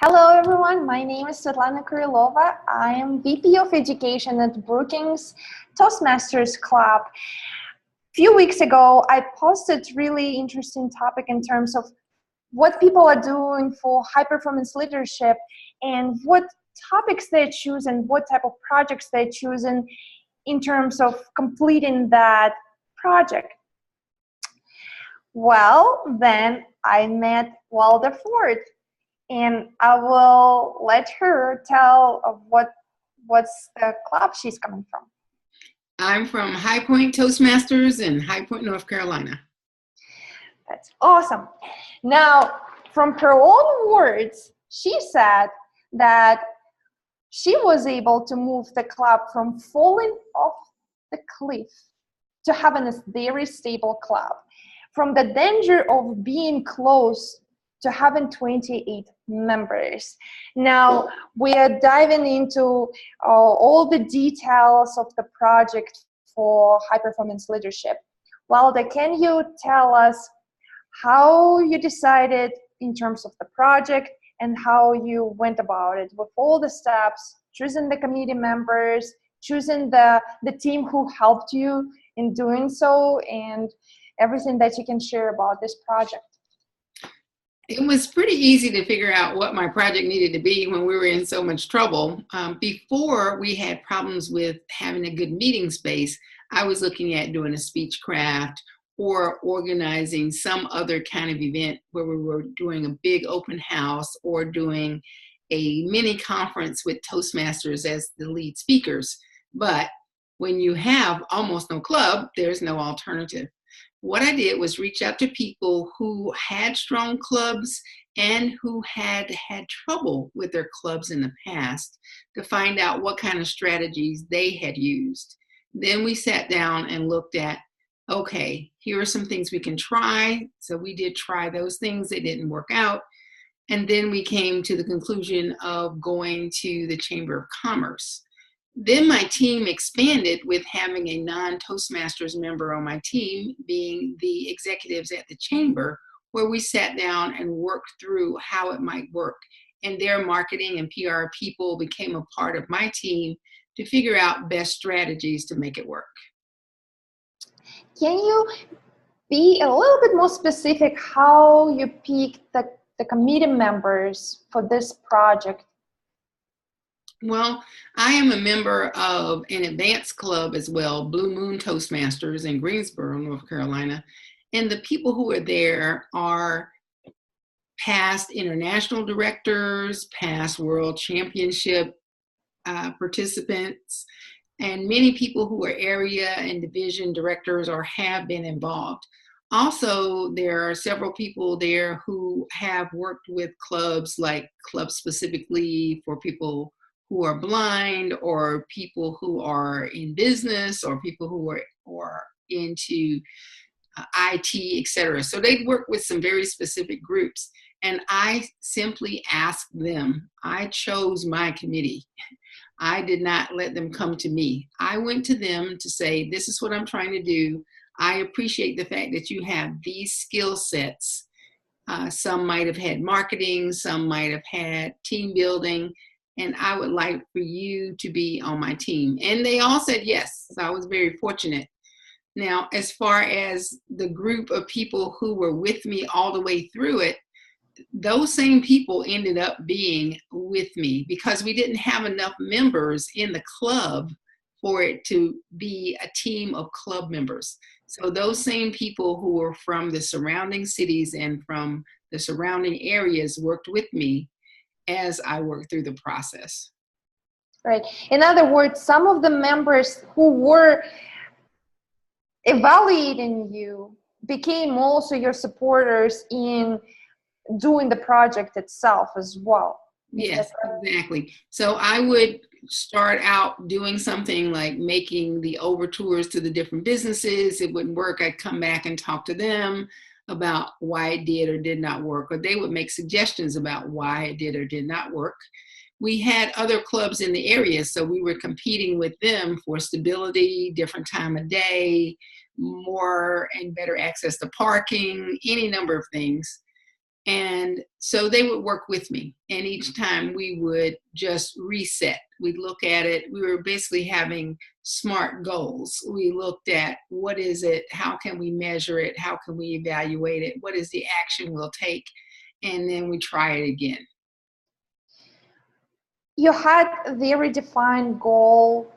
Hello everyone, my name is Svetlana Kurilova. I am VP of Education at Brookings Toastmasters Club. A few weeks ago, I posted really interesting topic in terms of what people are doing for high-performance leadership and what topics they choose and what type of projects they choose in terms of completing that project. Well, then I met Valda Ford. And I will let her tell of what's the club she's coming from. I'm from High Point Toastmasters in High Point, North Carolina. That's awesome. Now, from her own words, she said that she was able to move the club from falling off the cliff to having a very stable club, from the danger of being close to having 28 members. Now, we are diving into all the details of the project for high-performance leadership. Valda, can you tell us how you decided in terms of the project and how you went about it with all the steps, choosing the committee members, choosing the team who helped you in doing so, and everything that you can share about this project? It was pretty easy to figure out what my project needed to be when we were in so much trouble. Before we had problems with having a good meeting space, I was looking at doing a speech craft or organizing some other kind of event where we were doing a big open house or doing a mini conference with Toastmasters as the lead speakers. But when you have almost no club, there's no alternative. What I did was reach out to people who had strong clubs and who had had trouble with their clubs in the past to find out what kind of strategies they had used. Then we sat down and looked at, okay, here are some things we can try. So we did try those things. They didn't work out. And then we came to the conclusion of going to the Chamber of Commerce. Then my team expanded with having a non-Toastmasters member on my team being the executives at the chamber, where we sat down and worked through how it might work. And their marketing and PR people became a part of my team to figure out best strategies to make it work. Can you be a little bit more specific how you picked the committee members for this project? Well, I am a member of an advanced club as well, Blue Moon Toastmasters in Greensboro, North Carolina. And the people who are there are past international directors, past world championship participants, and many people who are area and division directors or have been involved. Also, there are several people there who have worked with clubs, like clubs specifically for people who are blind, or people who are in business, or people who are into IT, etc. So they work with some very specific groups. And I simply asked them. I chose my committee. I did not let them come to me. I went to them to say, this is what I'm trying to do. I appreciate the fact that you have these skill sets. Some might have had marketing, some might have had team building, and I would like for you to be on my team. And they all said yes, so I was very fortunate. Now, as far as the group of people who were with me all the way through it, those same people ended up being with me because we didn't have enough members in the club for it to be a team of club members. So those same people who were from the surrounding cities and from the surrounding areas worked with me as I worked through the process. Right. In other words, some of the members who were evaluating you became also your supporters in doing the project itself as well. Yes, exactly. So I would start out doing something like making the overtures to the different businesses. It wouldn't work. I'd come back and talk to them about why it did or did not work, or they would make suggestions about why it did or did not work. We had other clubs in the area, so we were competing with them for stability, different time of day, more and better access to parking, any number of things. And so they would work with me. And each time we would just reset. We'd look at it. We were basically having SMART goals. We looked at what is it? How can we measure it? How can we evaluate it? What is the action we'll take? And then we try it again. You had a very defined goal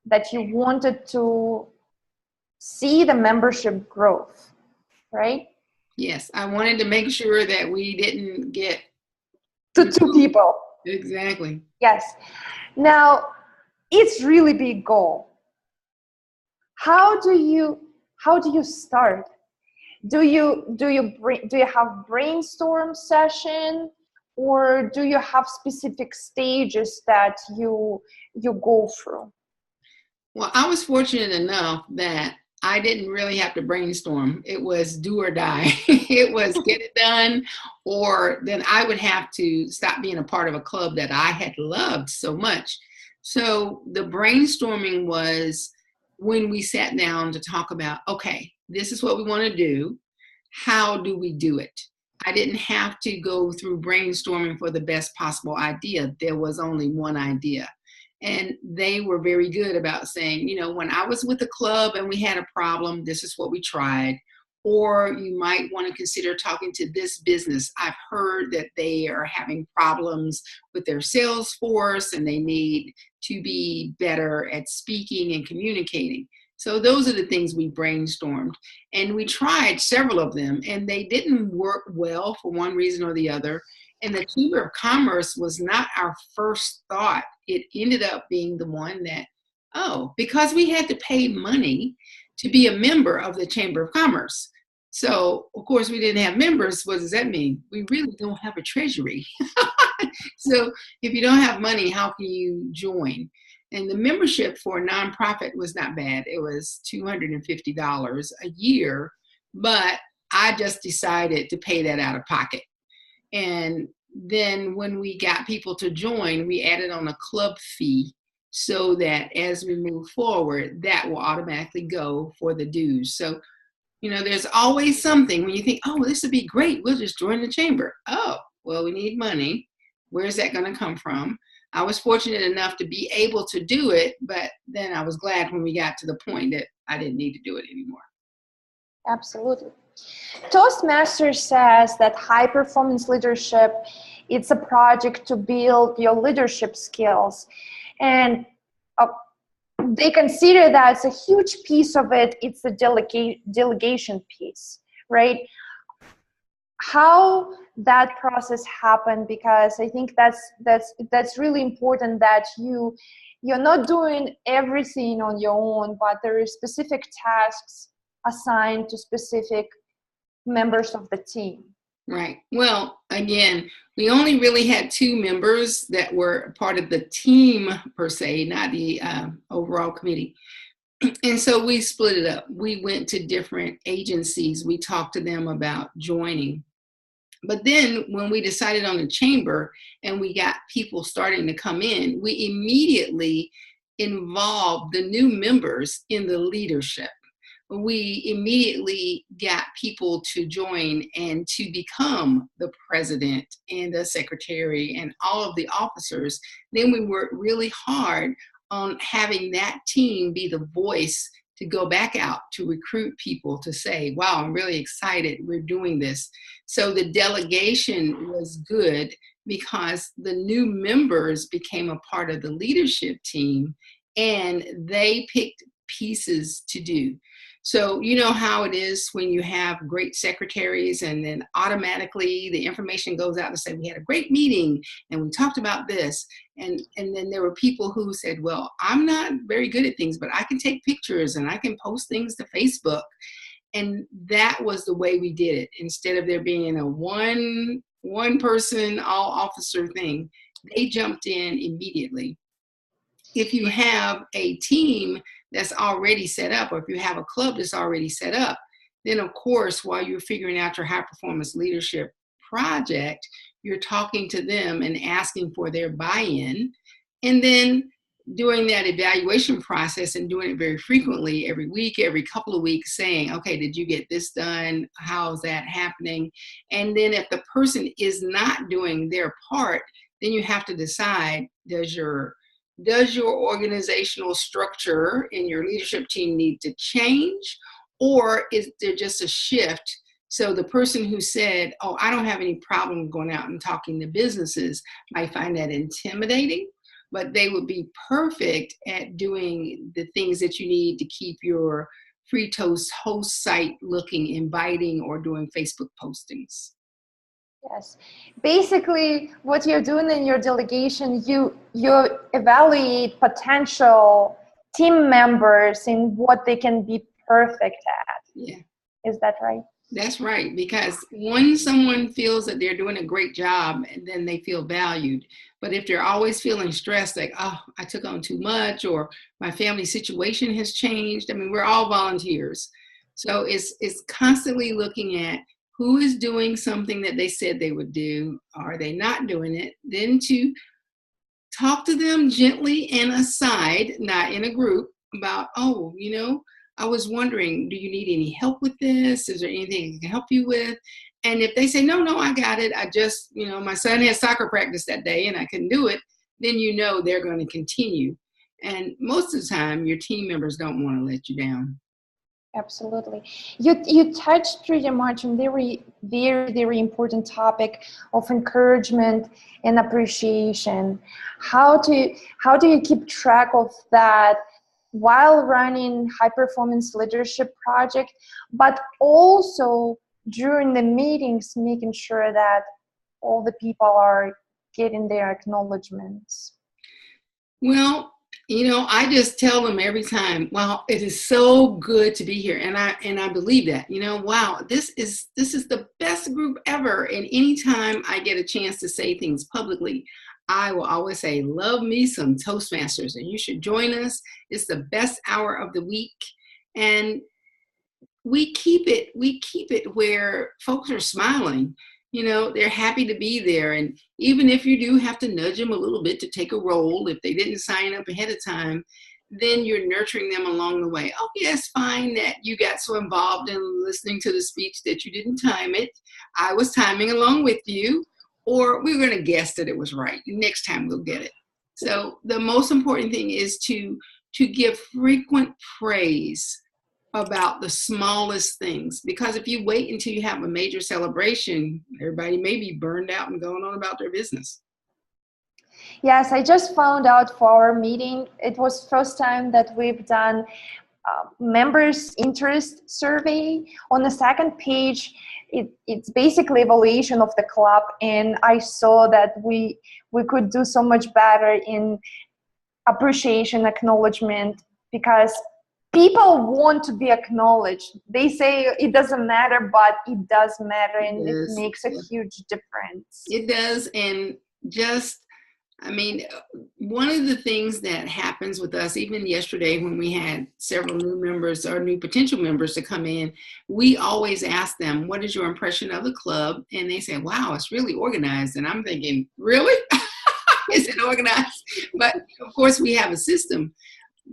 that you wanted to see the membership growth, right? Yes, I wanted to make sure that we didn't get to two people. Exactly. Yes. Now, it's really big goal. How do you start? Do you have brainstorm session, or do you have specific stages that you go through? Well, I was fortunate enough that I didn't really have to brainstorm. It was do or die. It was get it done, or then I would have to stop being a part of a club that I had loved so much. So the brainstorming was when we sat down to talk about, okay, this is what we want to do. How do we do it? I didn't have to go through brainstorming for the best possible idea. There was only one idea. And they were very good about saying, you know, when I was with the club and we had a problem, this is what we tried. Or you might want to consider talking to this business. I've heard that they are having problems with their sales force and they need to be better at speaking and communicating. So those are the things we brainstormed. And we tried several of them and they didn't work well for one reason or the other. And the Chamber of Commerce was not our first thought. It ended up being the one that, because we had to pay money to be a member of the Chamber of Commerce. So, of course, we didn't have members. What does that mean? We really don't have a treasury. So if you don't have money, how can you join? And the membership for a nonprofit was not bad. It was $250 a year, but I just decided to pay that out of pocket. And then when we got people to join, we added on a club fee so that as we move forward, that will automatically go for the dues. So, you know, there's always something when you think, oh, this would be great. We'll just join the chamber. Oh, well, we need money. Where's that going to come from? I was fortunate enough to be able to do it, but then I was glad when we got to the point that I didn't need to do it anymore. Absolutely. Toastmasters says that high performance leadership, it's a project to build your leadership skills. And they consider that it's a huge piece of it. It's the delegation piece, right? How that process happened, because I think that's really important, that you're not doing everything on your own, but there are specific tasks assigned to specific members of the team. Right. Well, again, we only really had 2 members that were part of the team per se, not the overall committee. And so we split it up. We went to different agencies. We talked to them about joining. But then when we decided on the chamber and we got people starting to come in, we immediately involved the new members in the leadership. We immediately got people to join and to become the president and the secretary and all of the officers. Then we worked really hard on having that team be the voice to go back out to recruit people to say, wow, I'm really excited we're doing this. So the delegation was good because the new members became a part of the leadership team and they picked pieces to do. So you know how it is when you have great secretaries and then automatically the information goes out to say, we had a great meeting and we talked about this. And then there were people who said, well, I'm not very good at things, but I can take pictures and I can post things to Facebook. And that was the way we did it. Instead of there being a one person, all officer thing, they jumped in immediately. If you have a team that's already set up, or if you have a club that's already set up, then of course, while you're figuring out your high performance leadership project, you're talking to them and asking for their buy-in. And then doing that evaluation process and doing it very frequently, every week, every couple of weeks, saying, okay, did you get this done? How's that happening? And then if the person is not doing their part, then you have to decide, does your organizational structure and your leadership team need to change, or is there just a shift? So the person who said, oh, I don't have any problem going out and talking to businesses, might find that intimidating, but they would be perfect at doing the things that you need to keep your Free Toast host site looking inviting, or doing Facebook postings. Yes. Basically, what you're doing in your delegation, you evaluate potential team members in what they can be perfect at. Yeah. Is that right? That's right, because when someone feels that they're doing a great job, then they feel valued. But if they're always feeling stressed, like, oh, I took on too much, or my family situation has changed. I mean, we're all volunteers. So it's constantly looking at who is doing something that they said they would do. Are they not doing it? Then to talk to them gently and aside, not in a group, about, oh, I was wondering, do you need any help with this? Is there anything I can help you with? And if they say, no, I got it. I just, my son had soccer practice that day and I couldn't do it. Then they're going to continue. And most of the time, your team members don't want to let you down. Absolutely. You touched pretty much on very, very, very important topic of encouragement and appreciation. How do you keep track of that while running high performance leadership project, but also during the meetings, making sure that all the people are getting their acknowledgements? Well, I just tell them every time, wow, it is so good to be here. And I believe that, wow, this is the best group ever. And anytime I get a chance to say things publicly, I will always say, love me some Toastmasters, and you should join us. It's the best hour of the week. And we keep it where folks are smiling. They're happy to be there. And even if you do have to nudge them a little bit to take a role, if they didn't sign up ahead of time, then you're nurturing them along the way. Oh, yes, fine that you got so involved in listening to the speech that you didn't time it. I was timing along with you, or we were going to guess that it was right. Next time we'll get it. So the most important thing is to give frequent praise about the smallest things, because if you wait until you have a major celebration, everybody may be burned out and going on about their business. Yes, I just found out for our meeting, it was first time that we've done members interest survey. On the second page, it's basically evaluation of the club, and I saw that we could do so much better in appreciation, acknowledgement, because people want to be acknowledged. They say it doesn't matter, but it does matter, and it makes a huge difference. It does. And one of the things that happens with us, even yesterday when we had several new members or new potential members to come in, we always ask them, what is your impression of the club? And they say, wow, it's really organized. And I'm thinking, really? Is it organized? But of course we have a system.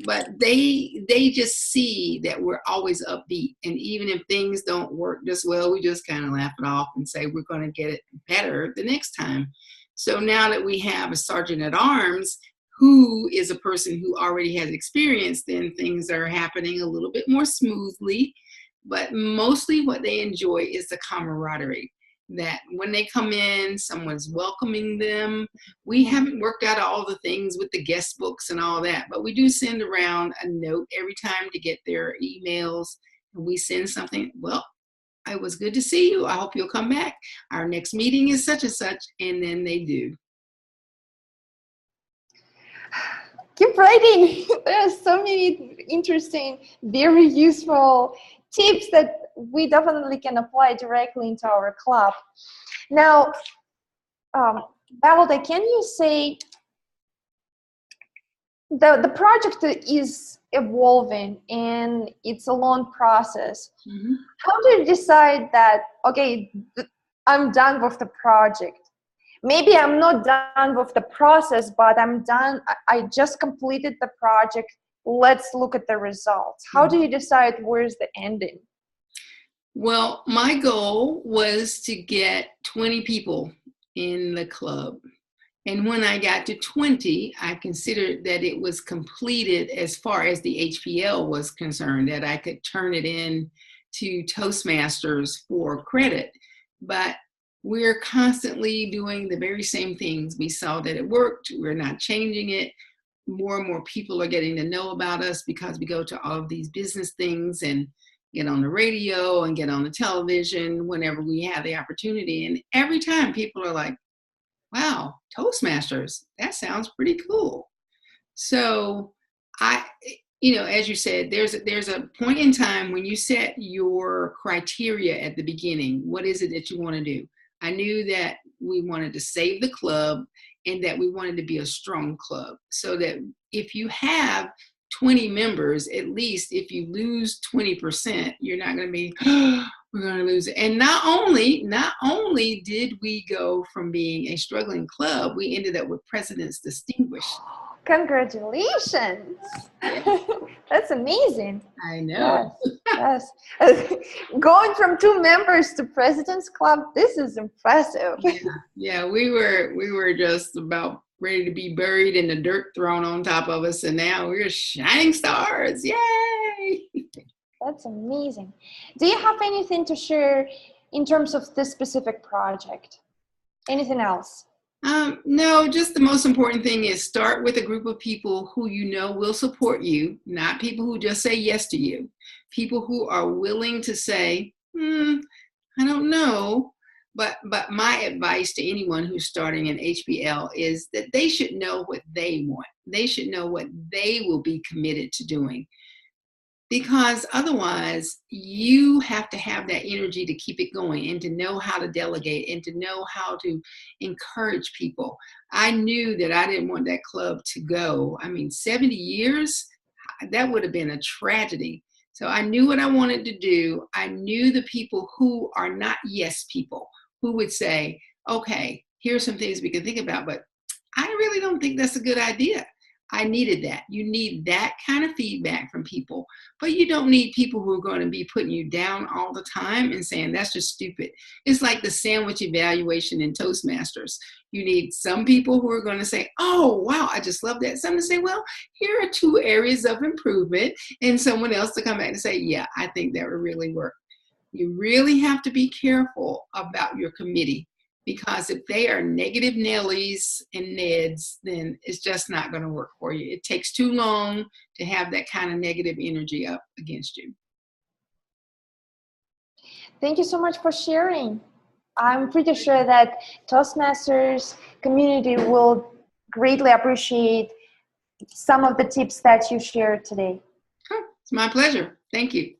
But they just see that we're always upbeat. And even if things don't work just well, we just kind of laugh it off and say we're going to get it better the next time. So now that we have a sergeant at arms who is a person who already has experience, then things are happening a little bit more smoothly. But mostly what they enjoy is the camaraderie, that when they come in, someone's welcoming them. We haven't worked out all the things with the guest books and all that, but we do send around a note every time to get their emails. And we send something, well, it was good to see you. I hope you'll come back. Our next meeting is such and such, and then they do. Keep writing. There are so many interesting, very useful tips that we definitely can apply directly into our club. Now, Valda, can you say the project is evolving and it's a long process? How do you decide that, okay, I'm done with the project? maybe I'm not done with the process, but I'm done. I just completed the project. Let's look at the results. How do you decide where's the ending? Well, my goal was to get 20 people in the club. And when I got to 20, I considered that it was completed as far as the HPL was concerned, that I could turn it in to Toastmasters for credit. But we're constantly doing the very same things. We saw that it worked. We're not changing it. More and more people are getting to know about us because we go to all of these business things and get on the radio and get on the television whenever we have the opportunity. And every time people are like, wow, Toastmasters, that sounds pretty cool. So as you said, there's a point in time when you set your criteria at the beginning. What is it that you want to do? I knew that we wanted to save the club and that we wanted to be a strong club, so that if you have 20 members, at least if you lose 20%, you're not going to be, we're going to lose it. And not only did we go from being a struggling club, we ended up with President's Distinguished. Congratulations. That's amazing. I know. Yes. Going from 2 members to President's Club, this is impressive. Yeah, we were just about ready to be buried and the dirt thrown on top of us, and now we're shining stars. Yay! That's amazing. Do you have anything to share in terms of this specific project? Anything else? No, just the most important thing is start with a group of people who you know will support you, not people who just say yes to you. People who are willing to say, I don't know. But my advice to anyone who's starting an HBL is that they should know what they want. They should know what they will be committed to doing. Because otherwise, you have to have that energy to keep it going and to know how to delegate and to know how to encourage people. I knew that I didn't want that club to go. 70 years, that would have been a tragedy. So I knew what I wanted to do. I knew the people who are not yes people, who would say, okay, here's some things we can think about, but I really don't think that's a good idea. I needed that. You need that kind of feedback from people, but you don't need people who are going to be putting you down all the time and saying, that's just stupid. It's like the sandwich evaluation in Toastmasters. You need some people who are going to say, oh, wow, I just love that. Some to say, well, here are 2 areas of improvement, and someone else to come back and say, yeah, I think that would really work. You really have to be careful about your committee, because if they are negative Nellies and Neds, then it's just not going to work for you. It takes too long to have that kind of negative energy up against you. Thank you so much for sharing. I'm pretty sure that Toastmasters community will greatly appreciate some of the tips that you shared today. It's my pleasure. Thank you.